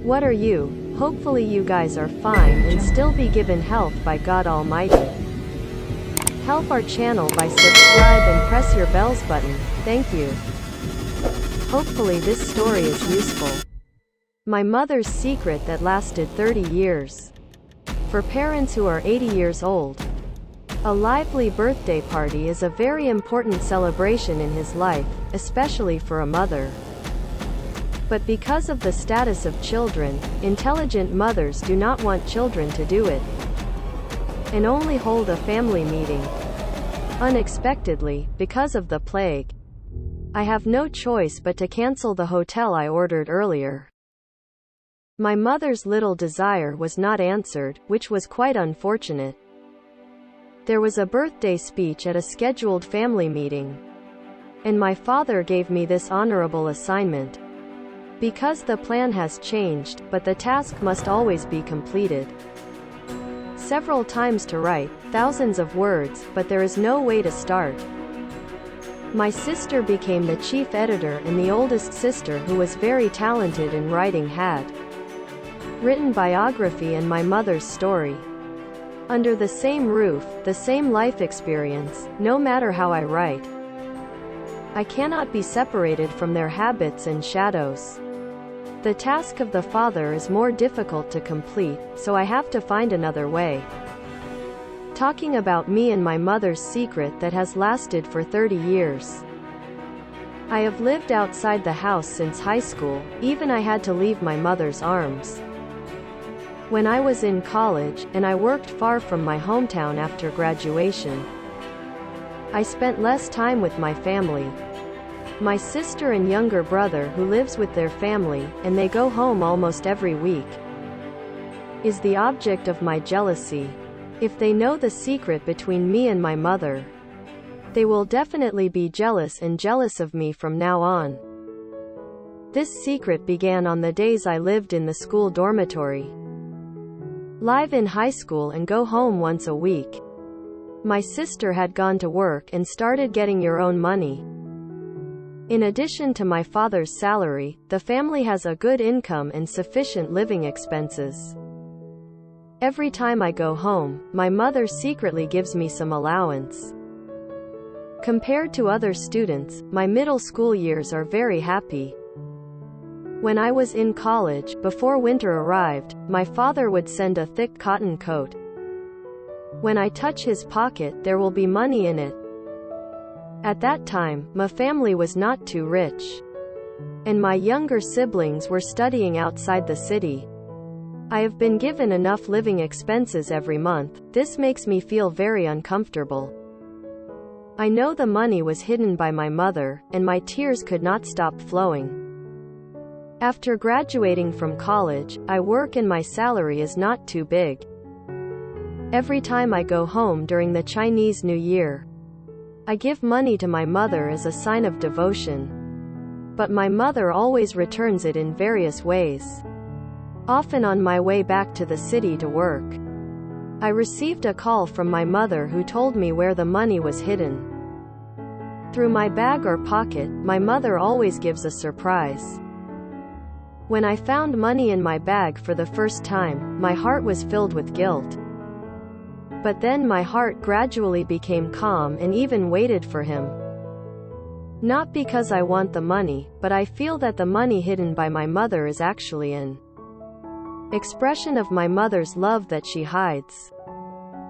What are you? Hopefully you guys are fine and still be given health by God Almighty. Help our channel by subscribe and press your bells button. Thank you. Hopefully this story is useful. My mother's secret that lasted 30 years. For parents who are 80 years old, a lively birthday party is a very important celebration in his life, especially for a mother. But because of the status of children, intelligent mothers do not want children to do it, and only hold a family meeting. Unexpectedly, because of the plague, I have no choice but to cancel the hotel I ordered earlier. My mother's little desire was not answered, which was quite unfortunate. There was a birthday speech at a scheduled family meeting, and my father gave me this honorable assignment. Because the plan has changed, but the task must always be completed. Several times to write, thousands of words, but there is no way to start. My sister became the chief editor and the oldest sister, who was very talented in writing, had written biography and my mother's story. Under the same roof, the same life experience, no matter how I write, I cannot be separated from their habits and shadows. The task of the father is more difficult to complete, so I have to find another way. Talking about me and my mother's secret that has lasted for 30 years. I have lived outside the house since high school, even I had to leave my mother's arms when I was in college, and I worked far from my hometown after graduation. I spent less time with my family. My sister and younger brother, who lives with their family, and they go home almost every week, is the object of my jealousy. If they know the secret between me and my mother, they will definitely be jealous of me from now on. This secret began on the days I lived in the school dormitory, live in high school, and go home once a week. My sister had gone to work and started getting your own money. In addition to my father's salary, the family has a good income and sufficient living expenses. Every time I go home, my mother secretly gives me some allowance. Compared to other students, my middle school years are very happy. When I was in college, before winter arrived, my father would send a thick cotton coat. When I touch his pocket, there will be money in it. At that time, my family was not too rich, and my younger siblings were studying outside the city. I have been given enough living expenses every month. This makes me feel very uncomfortable. I know the money was hidden by my mother, and my tears could not stop flowing. After graduating from college, I work and my salary is not too big. Every time I go home during the Chinese New Year, I give money to my mother as a sign of devotion. But my mother always returns it in various ways. Often on my way back to the city to work, I received a call from my mother who told me where the money was hidden. Through my bag or pocket, my mother always gives a surprise. When I found money in my bag for the first time, my heart was filled with guilt. But then my heart gradually became calm and even waited for him. Not because I want the money, but I feel that the money hidden by my mother is actually an expression of my mother's love that she hides.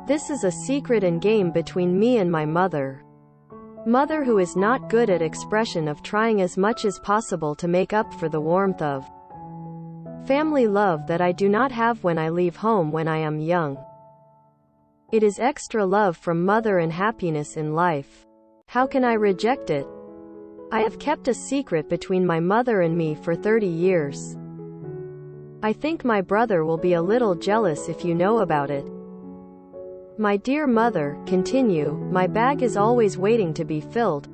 This is a secret and game between me and my mother. Mother who is not good at expression of trying as much as possible to make up for the warmth of family love that I do not have when I leave home when I am young. It is extra love from mother and happiness in life. How can I reject it? I have kept a secret between my mother and me for 30 years. I think my brother will be a little jealous if you know about it. My dear mother, continue, my bag is always waiting to be filled.